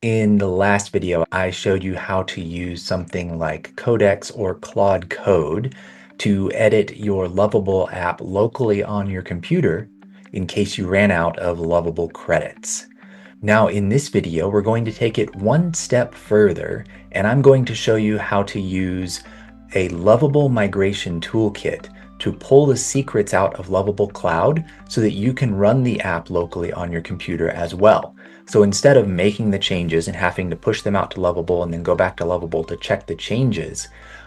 In the last video, I showed you how to use something like Codex or Claude Code to edit your Lovable app locally on your computer in case you ran out of Lovable credits. Now in this video, we're going to take it one step further, and I'm going to show you how to use a Lovable migration toolkit to pull the secrets out of Lovable Cloud so that you can run the app locally on your computer as well. So instead of making the changes and having to push them out to Lovable and then go back to Lovable to check the changes,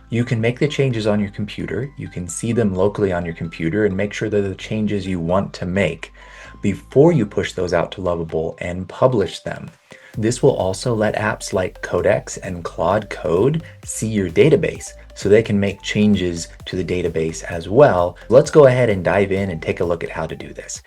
you can make the changes on your computer, you can see them locally on your computer and make sure they're the changes you want to make before you push those out to Lovable and publish them. This will also let apps like Codex and Claude Code see your database so they can make changes to the database as well. Let's go ahead and dive in and take a look at how to do this.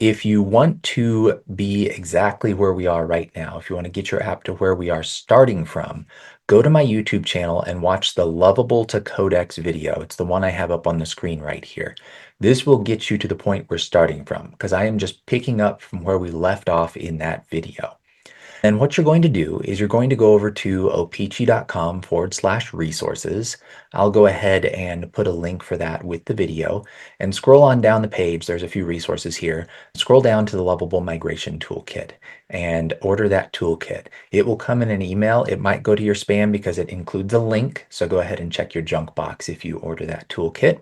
If you want to be exactly where we are right now, if you want to get your app to where we are starting from, go to my YouTube channel and watch the Lovable to Codex video. It's the one I have up on the screen right here. This will get you to the point we're starting from because I am just picking up from where we left off in that video. And what you're going to do is you're going to go over to opichi.com/resources. I'll go ahead and put a link for that with the video and scroll on down the page. There's a few resources here. Scroll down to the Lovable Migration Toolkit and order that toolkit. It will come in an email. It might go to your spam because it includes a link. So go ahead and check your junk box if you order that toolkit.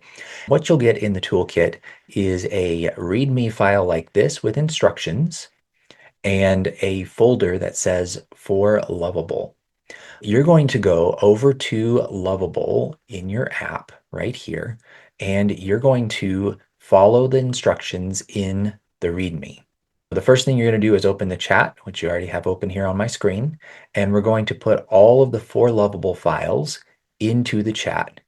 What you'll get in the toolkit is a README file like this with instructions and a folder that says for Lovable. You're going to go over to Lovable in your app right here, and you're going to follow the instructions in the README. The first thing you're going to do is open the chat, which you already have open here on my screen, and we're going to put all of the four Lovable files into the chat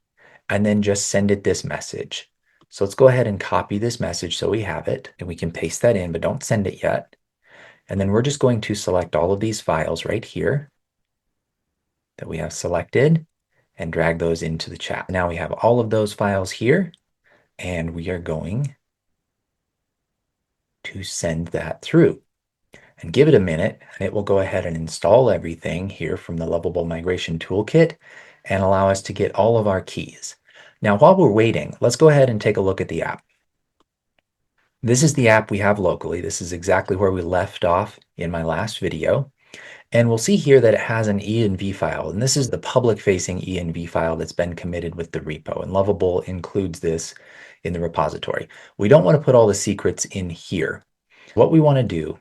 and then just send it this message. So let's go ahead and copy this message so we have it, and we can paste that in, but don't send it yet. And then we're just going to select all of these files right here that we have selected and drag those into the chat. Now we have all of those files here, and we are going to send that through. And give it a minute, and it will go ahead and install everything here from the Lovable Migration Toolkit and allow us to get all of our keys. Now, while we're waiting, let's go ahead and take a look at the app. This is the app we have locally. This is exactly where we left off in my last video. And we'll see here that it has an env file, and this is the public-facing env file that's been committed with the repo, and Lovable includes this in the repository. We don't want to put all the secrets in here. What we want to do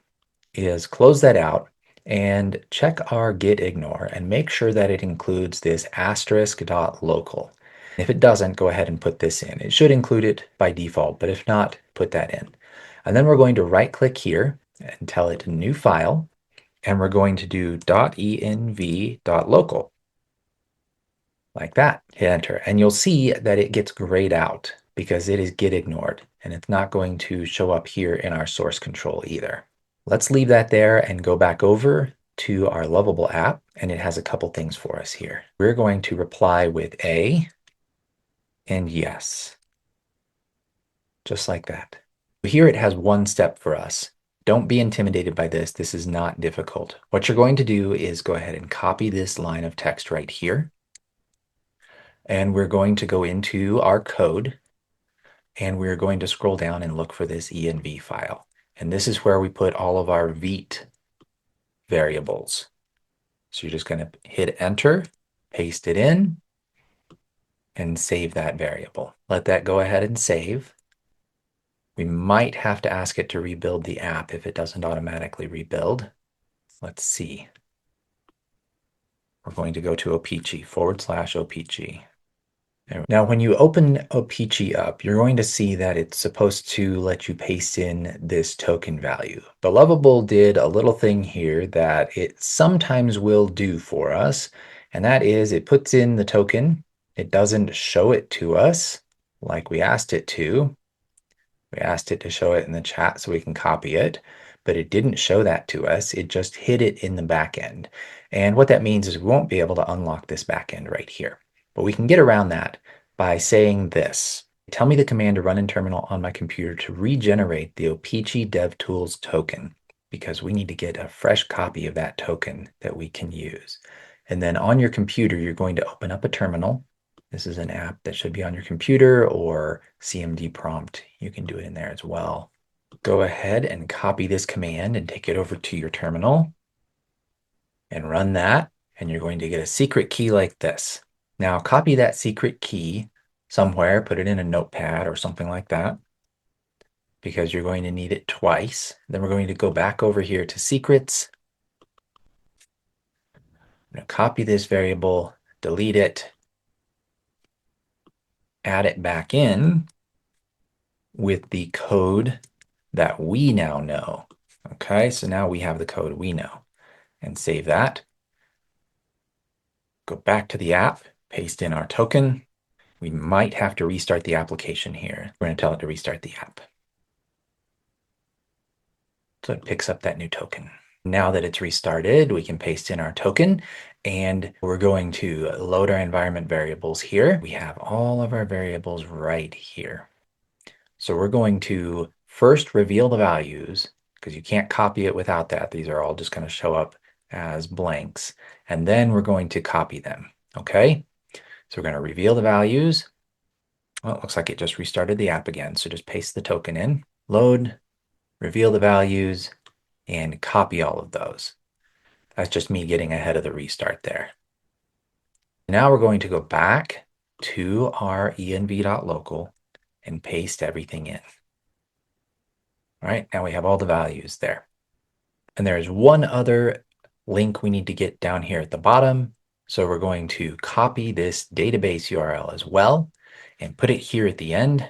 is close that out and check our git ignore and make sure that it includes this *.local. If it doesn't, go ahead and put this in. It should include it by default, but if not, put that in. And then we're going to right-click here and tell it new file, and we're going to do .env.local, like that. Hit enter, and you'll see that it gets grayed out because it is git ignored, and it's not going to show up here in our source control either. Let's leave that there and go back over to our Lovable app, and it has a couple things for us here. We're going to reply with A and yes, just like that. Here it has one step for us. Don't be intimidated by this. This is not difficult. What you're going to do is go ahead and copy this line of text right here. And we're going to go into our code, and we're going to scroll down and look for this env file. And this is where we put all of our vt variables. So you're just going to hit enter, paste it in, and save that variable. Let that go ahead and save. We might have to ask it to rebuild the app if it doesn't automatically rebuild. Let's see. We're going to go to Opichi, /Opichi. Now, when you open Opichi up, you're going to see that it's supposed to let you paste in this token value. But Lovable did a little thing here that it sometimes will do for us, and that is it puts in the token. It doesn't show it to us like we asked it to. We asked it to show it in the chat so we can copy it, but it didn't show that to us. It just hid it in the backend. And what that means is we won't be able to unlock this backend right here. But we can get around that by saying this. Tell me the command to run in terminal on my computer to regenerate the Opichi DevTools token. because we need to get a fresh copy of that token that we can use. And then on your computer, you're going to open up a terminal. This is an app that should be on your computer or CMD prompt. You can do it in there as well. Go ahead and copy this command and take it over to your terminal and run that. And you're going to get a secret key like this. Now copy that secret key somewhere, put it in a notepad or something like that, because you're going to need it twice. Then we're going to go back over here to secrets. I'm going to copy this variable, delete it, add it back in with the code that we now know. Okay, so now we have the code we know. And save that. Go back to the app, paste in our token. We might have to restart the application here. We're going to tell it to restart the app. So it picks up that new token. Now that it's restarted, we can paste in our token, and we're going to load our environment variables here. We have all of our variables right here. So we're going to first reveal the values, because you can't copy it without that. These are all just going to show up as blanks. And then we're going to copy them. Okay? So we're going to reveal the values. Well, it looks like it just restarted the app again. So just paste the token in, load, reveal the values, and copy all of those. That's just me getting ahead of the restart there. Now we're going to go back to our env.local and paste everything in. All right, now we have all the values there. And there's one other link we need to get down here at the bottom. So we're going to copy this database URL as well and put it here at the end.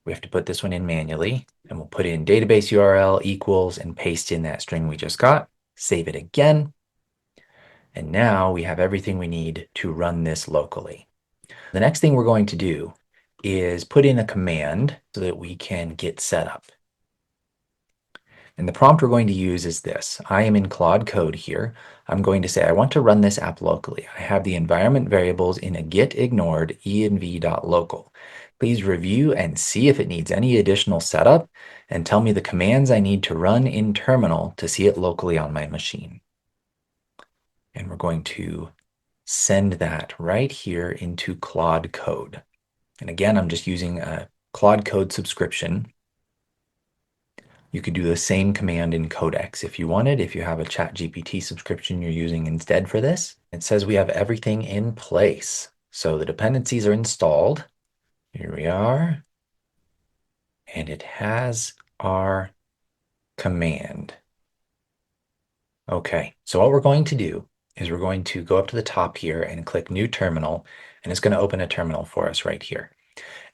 We have to put this one in manually, and we'll put in database URL equals and paste in that string we just got. Save it again. And now we have everything we need to run this locally. The next thing we're going to do is put in a command so that we can get set up. And the prompt we're going to use is this. I am in Claude Code here. I'm going to say I want to run this app locally. I have the environment variables in a get ignored env.local. Please review and see if it needs any additional setup and tell me the commands I need to run in terminal to see it locally on my machine. And we're going to send that right here into Claude Code. And again, I'm just using a Claude Code subscription. You could do the same command in Codex if you wanted, if you have a ChatGPT subscription you're using instead for this. It says we have everything in place. So the dependencies are installed. Here we are. And it has our command. Okay, so what we're going to do is we're going to go up to the top here and click New Terminal, and it's going to open a terminal for us right here.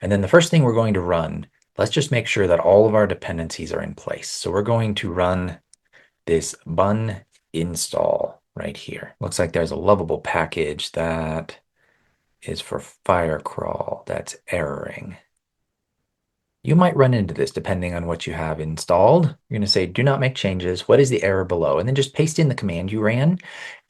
And then the first thing we're going to run, let's just make sure that all of our dependencies are in place. So we're going to run this bun install right here. Looks like there's a Lovable package that is for Firecrawl that's erroring. You might run into this depending on what you have installed. You're going to say, do not make changes. What is the error below? And then just paste in the command you ran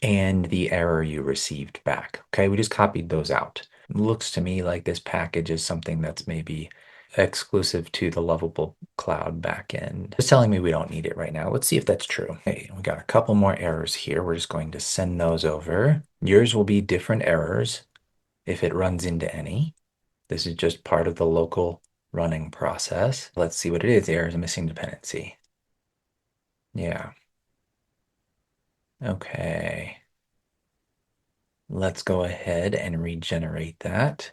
and the error you received back. Okay, we just copied those out. It looks to me like this package is something that's maybe exclusive to the Lovable Cloud backend. It's telling me we don't need it right now. Let's see if that's true. Okay, we got a couple more errors here. We're just going to send those over. Yours will be different errors if it runs into any. This is just part of the local running process. Let's see what it is. Error is a missing dependency. Yeah. Okay. Let's go ahead and regenerate that.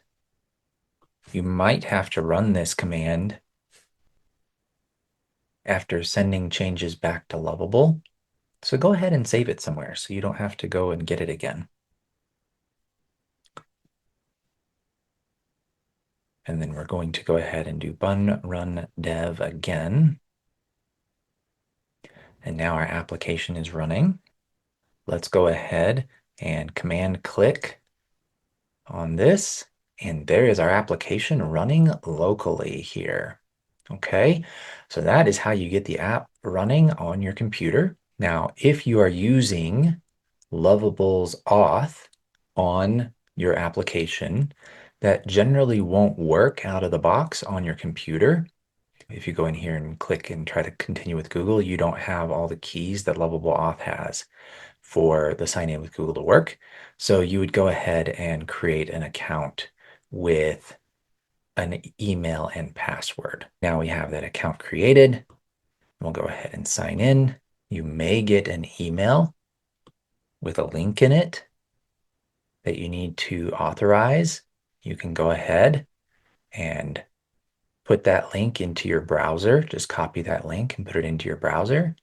You might have to run this command after sending changes back to Lovable. So go ahead and save it somewhere so you don't have to go and get it again. And then we're going to go ahead and do bun run dev again. And now our application is running. Let's go ahead and command click on this. And there is our application running locally here. Okay, so that is how you get the app running on your computer. Now, if you are using Lovable's Auth on your application, that generally won't work out of the box on your computer. If you go in here and click and try to continue with Google, you don't have all the keys that Lovable Auth has for the sign in with Google to work. So you would go ahead and create an account with an email and password. Now we have that account created. We'll go ahead and sign in. You may get an email with a link in it that you need to authorize. You can go ahead and put that link into your browser. Just copy that link and put it into your browser,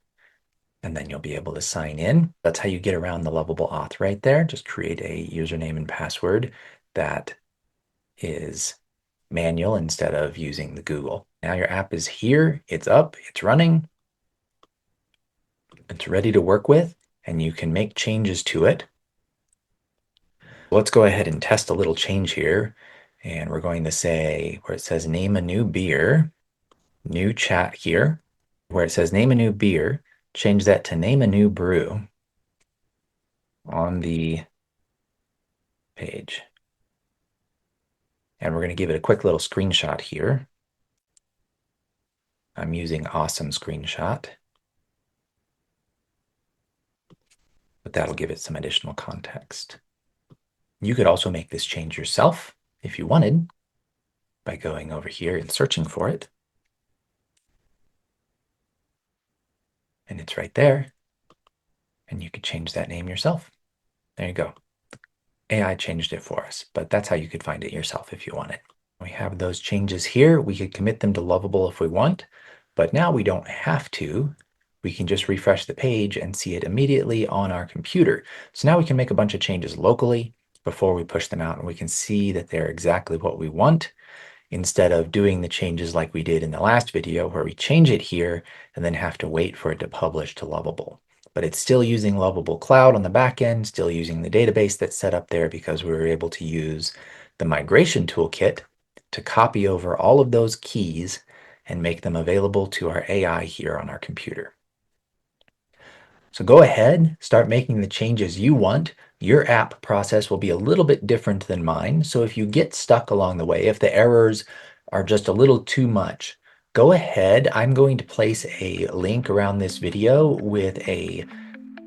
and then you'll be able to sign in. That's how you get around the Lovable Auth right there. Just create a username and password that is manual instead of using the Google. Now your app is here, it's up, it's running, it's ready to work with, and you can make changes to it. Let's go ahead and test a little change here. And we're going to say where it says name a new beer, new chat here. Where it says name a new beer, change that to name a new brew on the page. And we're going to give it a quick little screenshot here. I'm using awesome screenshot, but that'll give it some additional context. You could also make this change yourself if you wanted by going over here and searching for it. And it's right there. And you could change that name yourself. There you go. AI changed it for us, but that's how you could find it yourself if you wanted. We have those changes here. We could commit them to Lovable if we want, but now we don't have to. We can just refresh the page and see it immediately on our computer. So now we can make a bunch of changes locally before we push them out, and we can see that they're exactly what we want, instead of doing the changes like we did in the last video where we change it here and then have to wait for it to publish to Lovable. But it's still using Lovable Cloud on the back end, still using the database that's set up there because we were able to use the migration toolkit to copy over all of those keys and make them available to our AI here on our computer. So go ahead, start making the changes you want. Your app process will be a little bit different than mine. So if you get stuck along the way, if the errors are just a little too much, go ahead. I'm going to place a link around this video with a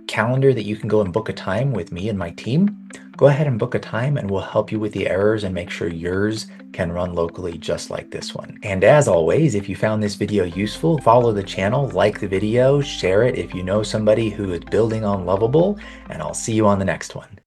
calendar that you can go and book a time with me and my team. Go ahead and book a time and we'll help you with the errors and make sure yours can run locally just like this one. And as always, if you found this video useful, follow the channel, like the video, share it if you know somebody who is building on Lovable, and I'll see you on the next one.